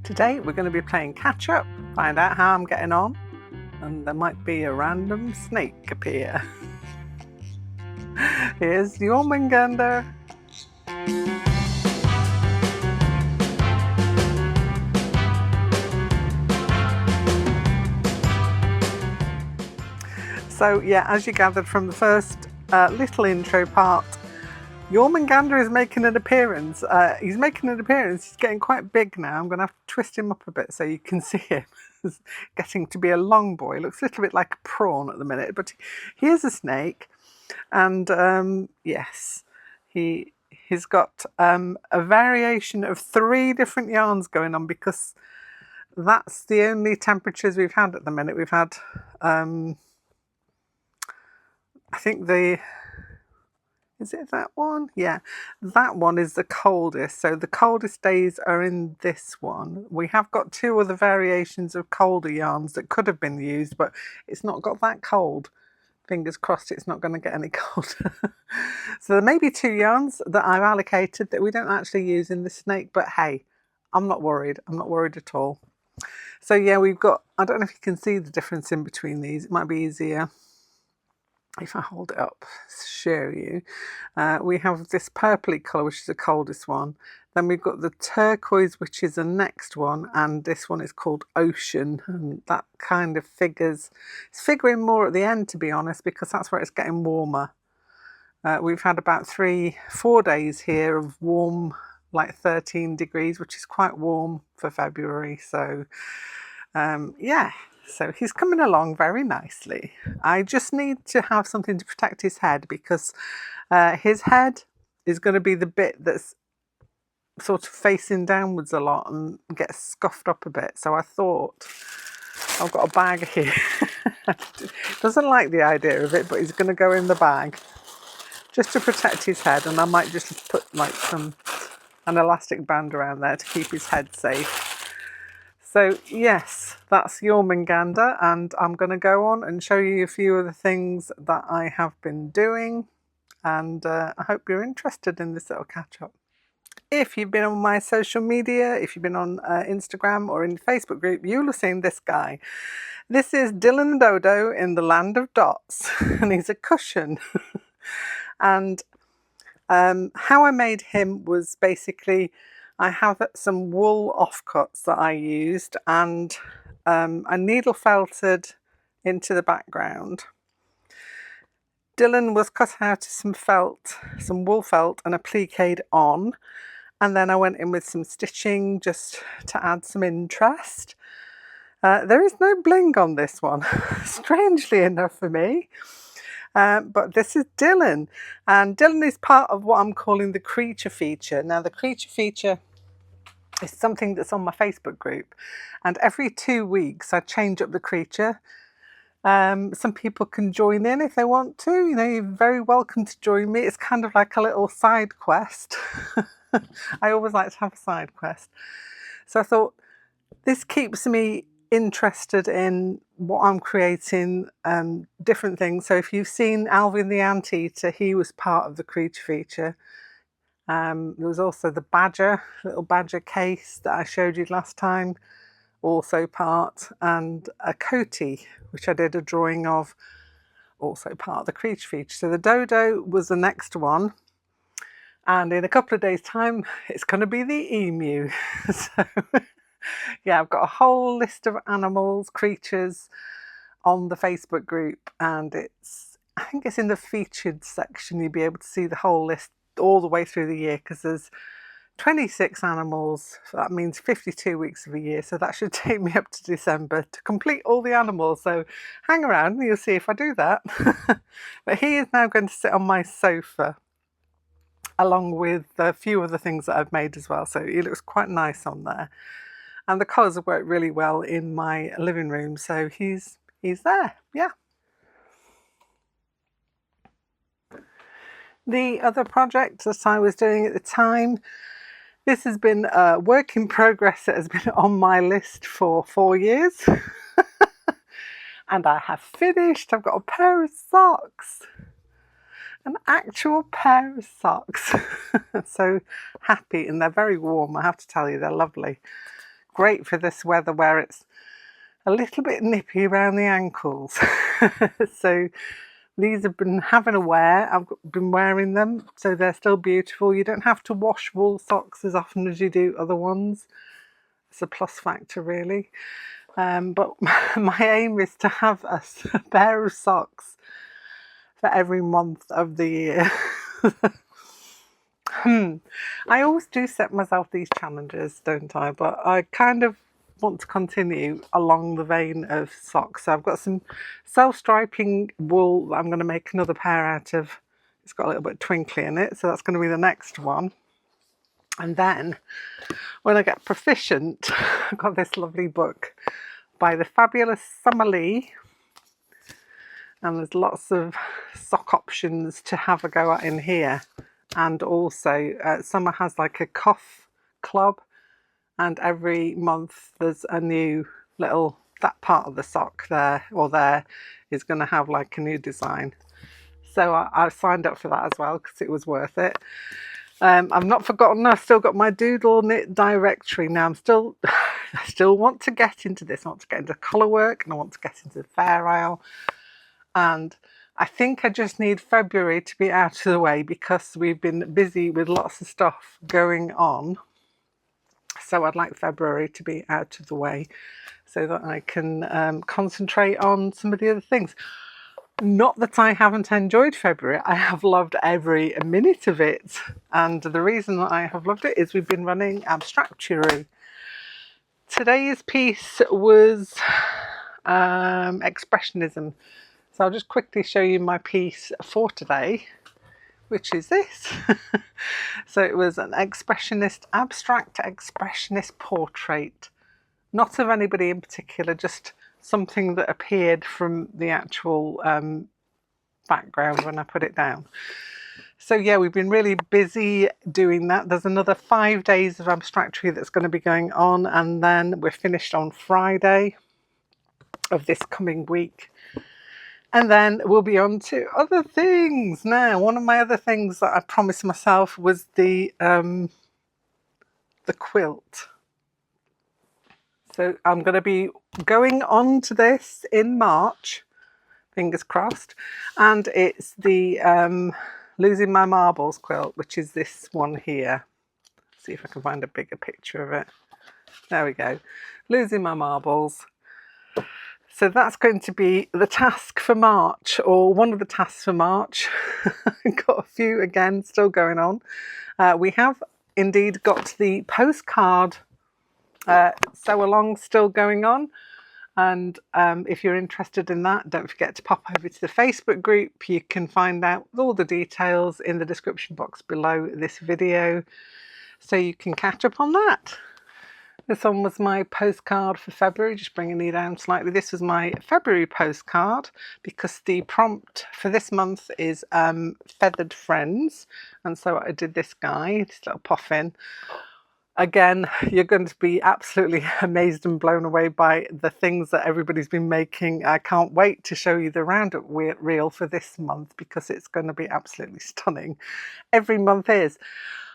Today we're going to be playing catch up, find out how I'm getting on, and there might be a random snake appear. Here's Jormungandr. So yeah, as you gathered from the first little intro part, Jormungandr is making an appearance. He's getting quite big now. I'm going to have to twist him up a bit so you can see him. He's getting to be a long boy. Looks a little bit like a prawn at the minute, but he is a snake. And yes, he's got a variation of 3 different yarns going on, because that's the only temperatures we've had at the minute. We've had, I think is it that one? Yeah, that one is the coldest. So the coldest days are in this one. We have got 2 other variations of colder yarns that could have been used, but it's not got that cold. Fingers crossed it's not going to get any colder. So there may be 2 yarns that I've allocated that we don't actually use in the snake, but hey, I'm not worried. I'm not worried at all. So yeah, we've got, I don't know if you can see the difference in between these. It might be easier if I hold it up to show you. We have this purpley colour, which is the coldest one. Then we've got the turquoise, which is the next one, and this one is called Ocean, and that kind of it's figuring more at the end, to be honest, because that's where it's getting warmer. We've had about 3-4 days here of warm, like 13 degrees, which is quite warm for February. So yeah, so he's coming along very nicely. I just need to have something to protect his head, because his head is going to be the bit that's sort of facing downwards a lot and gets scuffed up a bit. So I thought, I've got a bag here. Doesn't like the idea of it, but he's going to go in the bag just to protect his head, and I might just put like an elastic band around there to keep his head safe. So yes, that's Jormungandr, and I'm going to go on and show you a few of the things that I have been doing, and I hope you're interested in this little catch-up. If you've been on my social media, if you've been on Instagram or in the Facebook group, you'll have seen this guy. This is Dylan Dodo in the Land of Dots, and he's a cushion. And how I made him was basically, I have some wool offcuts that I used, and I needle felted into the background. Dylan was cut out of some wool felt, and appliqued on. And then I went in with some stitching just to add some interest. There is no bling on this one, strangely enough for me. But this is Dylan, and Dylan is part of what I'm calling the creature feature. Now, the creature feature is something that's on my Facebook group, and every 2 weeks I change up the creature. Some people can join in if they want to. You know, you're very welcome to join me. It's kind of like a little side quest. I always like to have a side quest. So I thought, this keeps me interested in what I'm creating, different things. So if you've seen Alvin the Anteater, he was part of the creature feature. There was also the little badger case that I showed you last time, also part, and a Kooky, which I did a drawing of, also part of the creature feature. So the dodo was the next one, and in a couple of days' time it's going to be the emu. So yeah, I've got a whole list of animals, creatures on the Facebook group, and I think it's in the featured section. You'll be able to see the whole list all the way through the year, because there's 26 animals. That means 52 weeks of a year, so that should take me up to December to complete all the animals. So hang around and you'll see if I do that. But he is now going to sit on my sofa, along with a few other things that I've made as well, so he looks quite nice on there. And the colours have worked really well in my living room, so he's there, yeah. The other project that I was doing at the time, this has been a work in progress that has been on my list for 4 years. And I have finished. I've got a pair of socks. An actual pair of socks. So happy, and they're very warm, I have to tell you, they're lovely. great for this weather where it's a little bit nippy around the ankles. So these have been having a wear. I've been wearing them, so they're still beautiful. You don't have to wash wool socks as often as you do other ones. It's a plus factor, really. But my aim is to have a pair of socks for every month of the year. I always do set myself these challenges, don't I? But I kind of want to continue along the vein of socks. So I've got some self-striping wool that I'm going to make another pair out of. It's got a little bit twinkly in it, so that's going to be the next one. And then when I get proficient, I've got this lovely book by the fabulous Summer Lee, and there's lots of sock options to have a go at in here. And also Summer has like a cough club, and every month there's a new little, that part of the sock there or there is going to have like a new design. So I signed up for that as well because it was worth it. I've not forgotten, I've still got my doodle knit directory. Now I still want to get into this. I want to get into colour work and I want to get into the Fair Isle. And I think I just need February to be out of the way because we've been busy with lots of stuff going on. So I'd like February to be out of the way so that I can concentrate on some of the other things. Not that I haven't enjoyed February, I have loved every minute of it. And the reason that I have loved it is we've been running Abstractuary. Today's piece was expressionism. So I'll just quickly show you my piece for today, which is this. So it was an abstract expressionist portrait. Not of anybody in particular, just something that appeared from the actual background when I put it down. So yeah, we've been really busy doing that. There's another 5 days of Abstractuary that's going to be going on, and then we're finished on Friday of this coming week. And then we'll be on to other things. Now, one of my other things that I promised myself was the quilt. So I'm going to be going on to this in March, fingers crossed, and it's the Losing My Marbles quilt, which is this one here. Let's see if I can find a bigger picture of it. There we go. Losing My Marbles. So that's going to be the task for March, or one of the tasks for March. Got a few again still going on. We have indeed got the postcard sew along still going on, and if you're interested in that, don't forget to pop over to the Facebook group. You can find out all the details in the description box below this video, so you can catch up on that. This one was my postcard for February, just bringing you down slightly. This was my February postcard because the prompt for this month is Feathered Friends, and so I did this guy, this little puffin. Again, you're going to be absolutely amazed and blown away by the things that everybody's been making. I can't wait to show you the roundup reel for this month because it's going to be absolutely stunning. Every month is.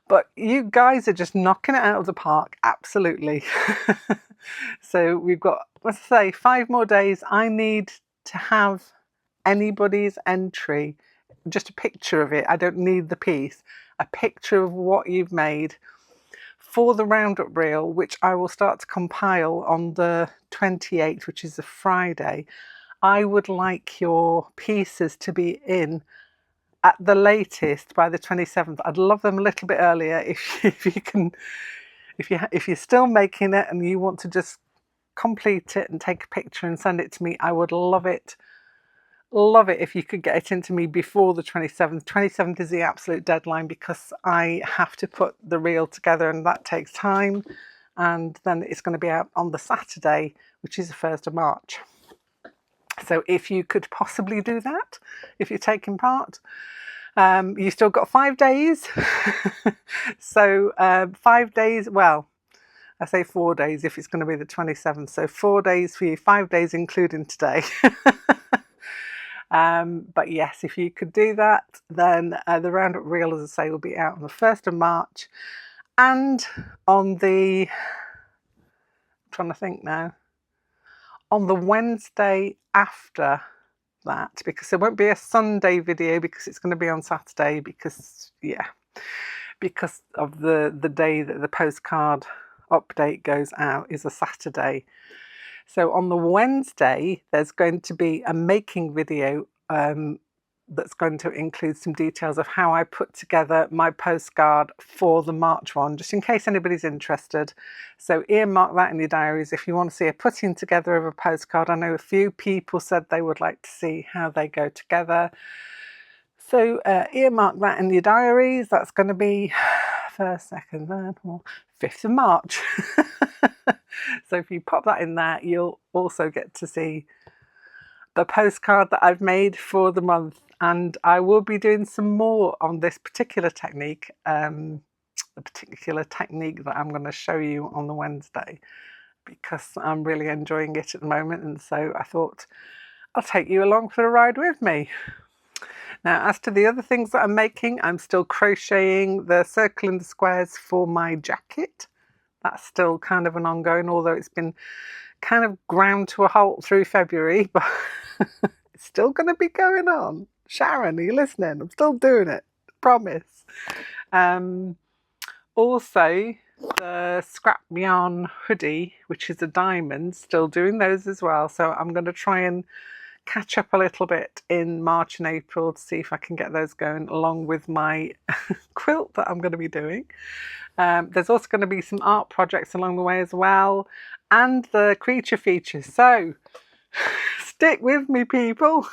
But you guys are just knocking it out of the park, absolutely. So we've got, let's say, 5 more days. I need to have anybody's entry, just a picture of it. I don't need the piece. A picture of what you've made for the roundup reel, which I will start to compile on the 28th, which is a Friday. I would like your pieces to be in at the latest by the 27th. I'd love them a little bit earlier if you can, if you're still making it and you want to just complete it and take a picture and send it to me. I would love it if you could get it into me before the 27th. 27th is the absolute deadline because I have to put the reel together and that takes time, and then it's going to be out on the Saturday, which is the 1st of March. So if you could possibly do that, if you're taking part, you still got 5 days. So 5 days, well, I say 4 days if it's going to be the 27th. So 4 days for you, 5 days including today. But yes, if you could do that, then the roundup reel, as I say, will be out on the 1st of March. And on the trying to think now. On the Wednesday after that, because there won't be a Sunday video because it's going to be on Saturday, because of the day that the postcard update goes out is a Saturday. So on the Wednesday there's going to be a making video that's going to include some details of how I put together my postcard for the March one, just in case anybody's interested. So earmark that in your diaries if you want to see a putting together of a postcard. I know a few people said they would like to see how they go together. So earmark that in your diaries. That's going to be 1st, 2nd, 3rd, 4th, 5th of March. So if you pop that in there, you'll also get to see the postcard that I've made for the month. And I will be doing some more on this particular technique, the particular technique that I'm going to show you on the Wednesday, because I'm really enjoying it at the moment. And so I thought I'll take you along for the ride with me. Now, as to the other things that I'm making, I'm still crocheting the circle and the squares for my jacket. That's still kind of an ongoing, although it's been kind of ground to a halt through February, but it's still going to be going on. Sharon, are you listening? I'm still doing it, I promise. Also, the scrap yarn hoodie, which is a diamond, still doing those as well. So I'm going to try and catch up a little bit in March and April to see if I can get those going, along with my quilt that I'm going to be doing. There's also going to be some art projects along the way as well, and the creature features. So stick with me, people.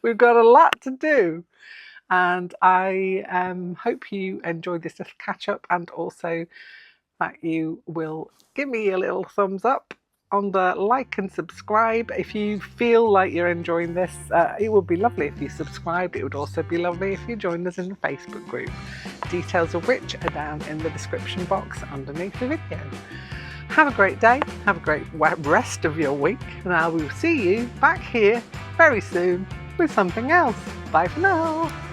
We've got a lot to do, and I hope you enjoyed this little catch up, and also that you will give me a little thumbs up on the like and subscribe if you feel like you're enjoying this. It would be lovely if you subscribed. It would also be lovely if you joined us in the Facebook group, details of which are down in the description box underneath the video. Have a great day, have a great rest of your week, and I will see you back here very soon with something else. Bye for now.